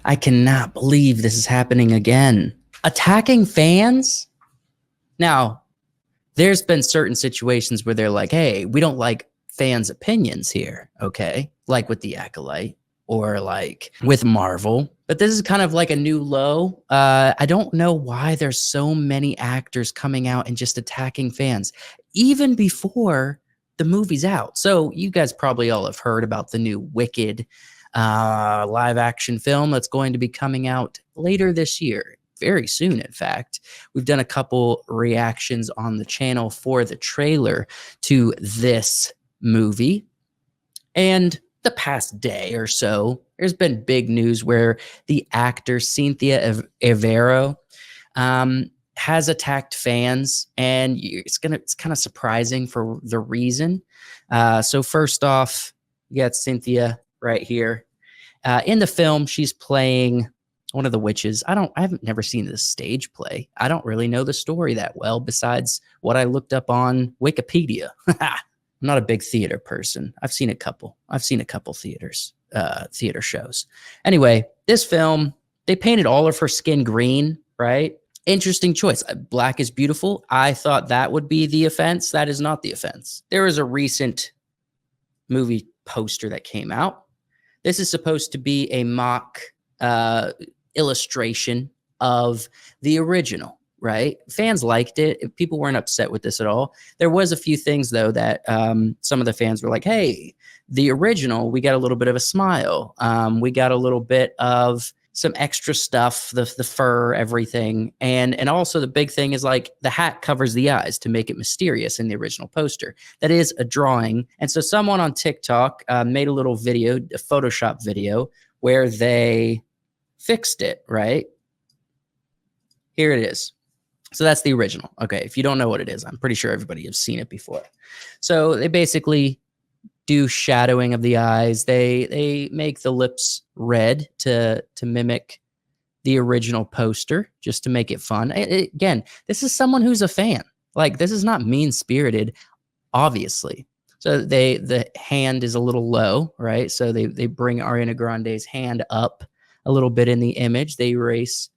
I cannot believe this is happening again. Attacking fans? Now, there's been certain situations where they're like, hey, we don't like fans' opinions here, okay? Like with The Acolyte or like with Marvel. But this is kind of like a new low. I don't know why there's so many actors coming out and just attacking fans, even before the movie's out. So you guys probably all have heard about the new Wicked live action film that's going to be coming out later this year. Very soon, in fact. We've done a couple reactions on the channel for the trailer to this movie. And the past day or so, there's been big news where the actor Cynthia Erivo has attacked fans, and it's kind of surprising for the reason. So first off, you got Cynthia right here. In the film, she's playing one of the witches. I haven't never seen this stage play. I don't really know the story that well, besides what I looked up on Wikipedia. I'm not a big theater person. I've seen a couple theater shows. Anyway, this film, they painted all of her skin green, right? Interesting choice. Black is beautiful. I thought that would be the offense. That is not the offense. There was a recent movie poster that came out. This is supposed to be a mock illustration of the original, right? Fans liked it. People weren't upset with this at all. There was a few things, though, that some of the fans were like, hey, the original, we got a little bit of a smile. We got a little bit of some extra stuff, the fur, everything. And also the big thing is like the hat covers the eyes to make it mysterious in the original poster. That is a drawing. And so someone on TikTok made a little video, a Photoshop video, where they fixed it, right? Here it is. So that's the original. Okay, if you don't know what it is, I'm pretty sure everybody has seen it before. So they basically do shadowing of the eyes. They make the lips red to mimic the original poster, just to make it fun. Again, this is someone who's a fan. Like, this is not mean-spirited, obviously. So the hand is a little low, right? So they bring Ariana Grande's hand up a little bit in the image. They erase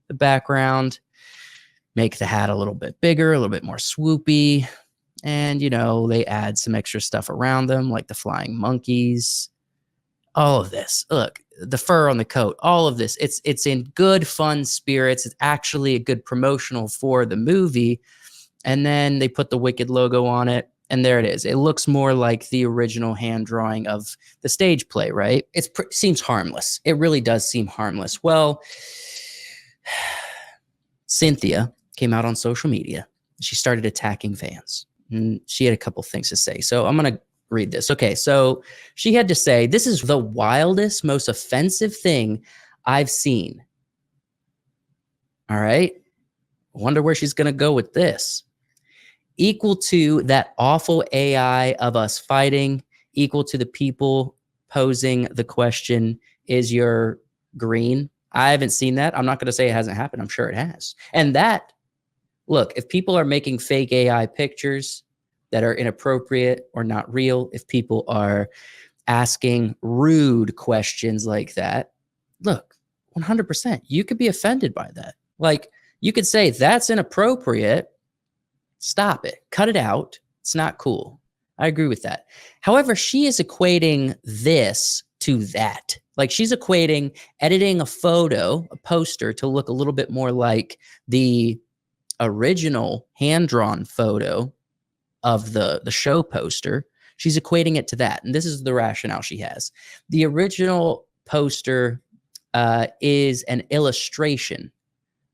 the background, make the hat a little bit bigger, a little bit more swoopy. And, you know, they add some extra stuff around them, like the flying monkeys, all of this. Look, the fur on the coat, all of this. It's in good, fun spirits. It's actually a good promotional for the movie. And then they put the Wicked logo on it. And there it is. It looks more like the original hand drawing of the stage play, right? It seems harmless. It really does seem harmless. Well, Cynthia came out on social media. She started attacking fans. And she had a couple things to say. So I'm going to read this. Okay, so she had to say, this is the wildest, most offensive thing I've seen. All right. Wonder where she's going to go with this. Equal to that awful AI of us fighting, equal to the people posing the question, is your green? I haven't seen that. I'm not going to say it hasn't happened. I'm sure it has. And that, look, if people are making fake AI pictures that are inappropriate or not real, if people are asking rude questions like that, look, 100%, you could be offended by that. Like, you could say, that's inappropriate. Stop it. Cut it out. It's not cool. I agree with that. However, she is equating this to that. Like, she's equating editing a photo, a poster, to look a little bit more like the original hand-drawn photo of the show poster. She's equating it to that. And this is the rationale she has. The original poster is an illustration.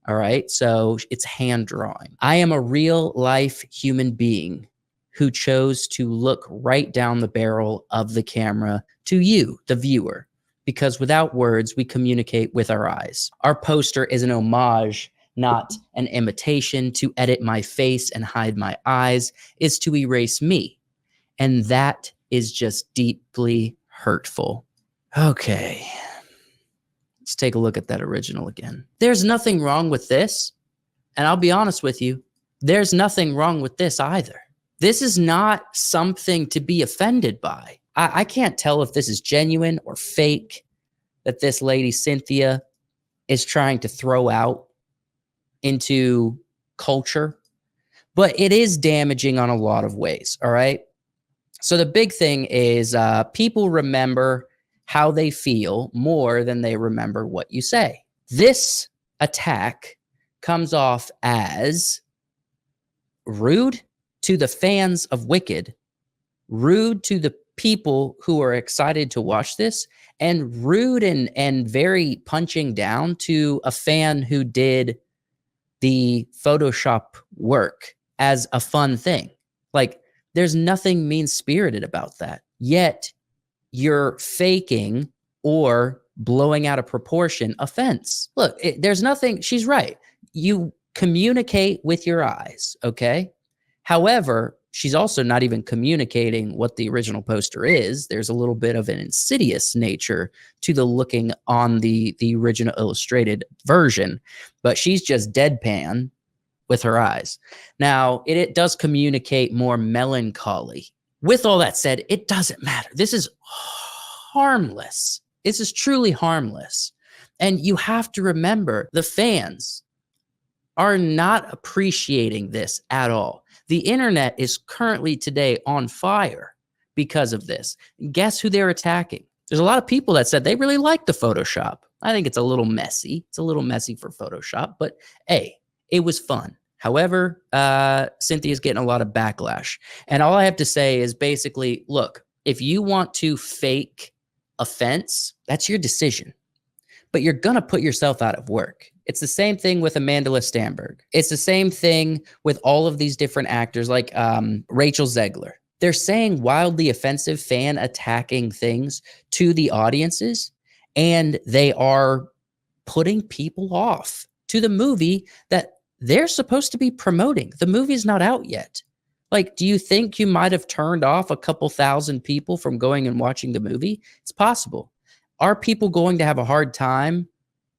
All right. So it's hand drawing. I am a real life human being who chose to look right down the barrel of the camera to you, the viewer, because without words, we communicate with our eyes. Our poster is an homage, not an imitation. To edit my face and hide my eyes is to erase me. And that is just deeply hurtful. Okay. Let's take a look at that original again. There's nothing wrong with this. And I'll be honest with you, there's nothing wrong with this either. This is not something to be offended by. I can't tell if this is genuine or fake. that this lady, Cynthia, is trying to throw out into culture, but it is damaging on a lot of ways. All right. So the big thing is people remember how they feel more than they remember what you say. This attack comes off as rude to the fans of Wicked, rude to the people who are excited to watch this, and rude and very punching down to a fan who did the Photoshop work as a fun thing. Like, there's nothing mean-spirited about that. Yet you're faking or blowing out of proportion offense. Look, there's nothing, she's right. You communicate with your eyes, okay? However, she's also not even communicating what the original poster is. There's a little bit of an insidious nature to the looking on the original illustrated version, but she's just deadpan with her eyes. Now, it does communicate more melancholy. With all that said, it doesn't matter. This is harmless. This is truly harmless. And you have to remember, the fans are not appreciating this at all. The internet is currently today on fire because of this. Guess who they're attacking? There's a lot of people that said they really like the Photoshop. I think it's a little messy. It's a little messy for Photoshop, but hey, it was fun. However, Cynthia's getting a lot of backlash. And all I have to say is basically, look, if you want to fake offense, that's your decision. But you're going to put yourself out of work. It's the same thing with Amanda Stenberg. It's the same thing with all of these different actors like Rachel Zegler. They're saying wildly offensive fan attacking things to the audiences, and they are putting people off to the movie that they're supposed to be promoting. The movie's not out yet. Like, do you think you might have turned off a couple thousand people from going and watching the movie? It's possible. Are people going to have a hard time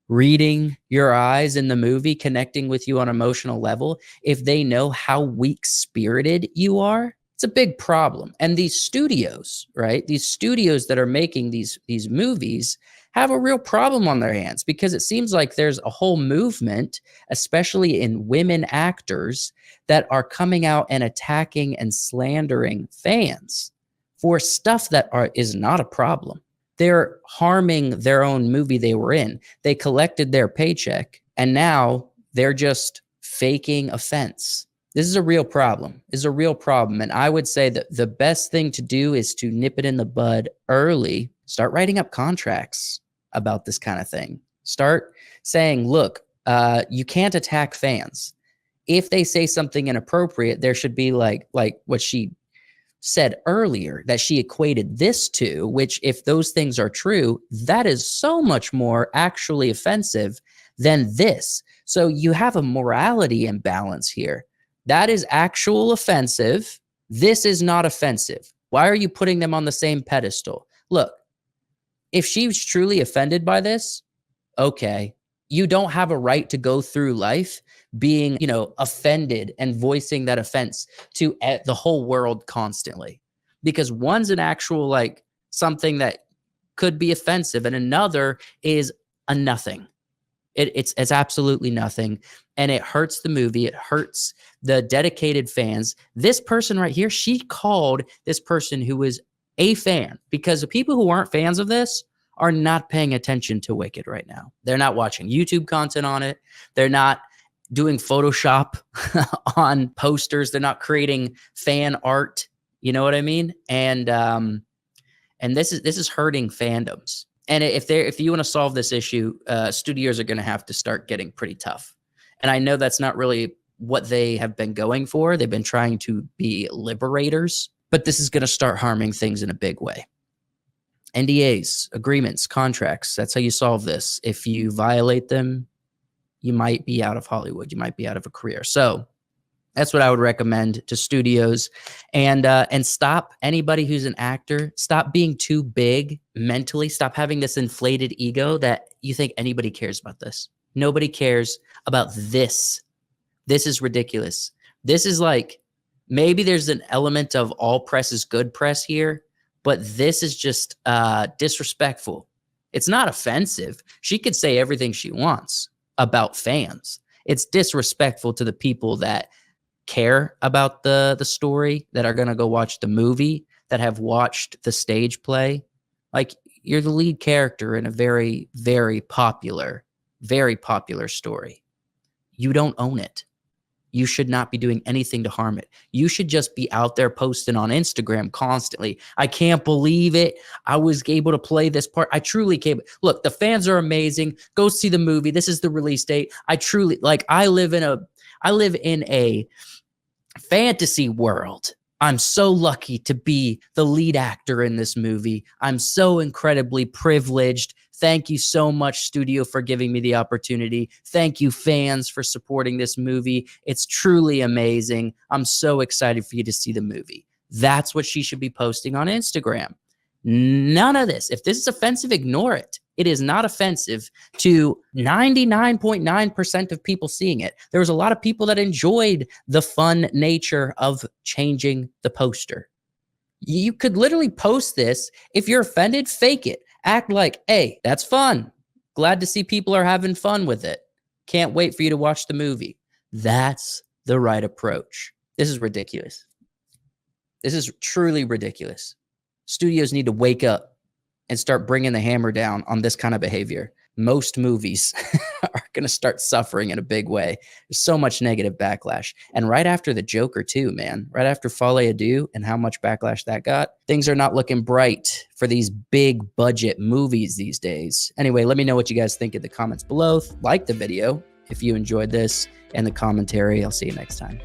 reading your eyes in the movie, connecting with you on an emotional level, if they know how weak-spirited you are? It's a big problem. And these studios, right? These studios that are making these movies have a real problem on their hands, because it seems like there's a whole movement, especially in women actors, that are coming out and attacking and slandering fans for stuff that is not a problem. They're harming their own movie they were in. They collected their paycheck, and now they're just faking offense. This is a real problem. This is a real problem. And I would say that the best thing to do is to nip it in the bud early. Start writing up contracts about this kind of thing. Start saying, look, you can't attack fans. If they say something inappropriate, there should be like what she said earlier that she equated this to, which, if those things are true, that is so much more actually offensive than this. So you have a morality imbalance here. That is actual offensive. This is not offensive. Why are you putting them on the same pedestal? Look, if she's truly offended by this, okay, you don't have a right to go through life being, offended and voicing that offense to the whole world constantly, because one's an actual, something that could be offensive, and another is a nothing. It's absolutely nothing. And it hurts the movie. It hurts the dedicated fans. This person right here, she called this person who was a fan, because the people who aren't fans of this are not paying attention to Wicked right now. They're not watching YouTube content on it. They're not doing Photoshop on posters. They're not creating fan art. You know what I mean? And this is hurting fandoms. And if you want to solve this issue, studios are going to have to start getting pretty tough. And I know that's not really what they have been going for. They've been trying to be liberators, but this is going to start harming things in a big way. NDAs, agreements, contracts, that's how you solve this. If you violate them, you might be out of Hollywood. You might be out of a career. So that's what I would recommend to studios. And stop, anybody who's an actor, stop being too big mentally. Stop having this inflated ego that you think anybody cares about this. Nobody cares about this. This is ridiculous. This is like, maybe there's an element of all press is good press here, but this is just disrespectful. It's not offensive. She could say everything she wants about fans. It's disrespectful to the people that care about the story, that are going to go watch the movie, that have watched the stage play. Like, you're the lead character in a very, very popular story. You don't own it. You should not be doing anything to harm it. You should just be out there posting on Instagram constantly. I can't believe it. I was able to play this part. I truly can't. Look, the fans are amazing. Go see the movie. This is the release date. I live in a fantasy world. I'm so lucky to be the lead actor in this movie. I'm so incredibly privileged. Thank you so much, studio, for giving me the opportunity. Thank you, fans, for supporting this movie. It's truly amazing. I'm so excited for you to see the movie. That's what she should be posting on Instagram. None of this. If this is offensive, ignore it. It is not offensive to 99.9% of people seeing it. There was a lot of people that enjoyed the fun nature of changing the poster. You could literally post this. If you're offended, fake it. Act like, hey, that's fun. Glad to see people are having fun with it. Can't wait for you to watch the movie. That's the right approach. This is ridiculous. This is truly ridiculous. Studios need to wake up and start bringing the hammer down on this kind of behavior. Most movies are going to start suffering in a big way. There's so much negative backlash. And right after the Joker too, man, right after Folie à Deux and how much backlash that got, things are not looking bright for these big budget movies these days. Anyway, let me know what you guys think in the comments below. Like the video if you enjoyed this and the commentary. I'll see you next time.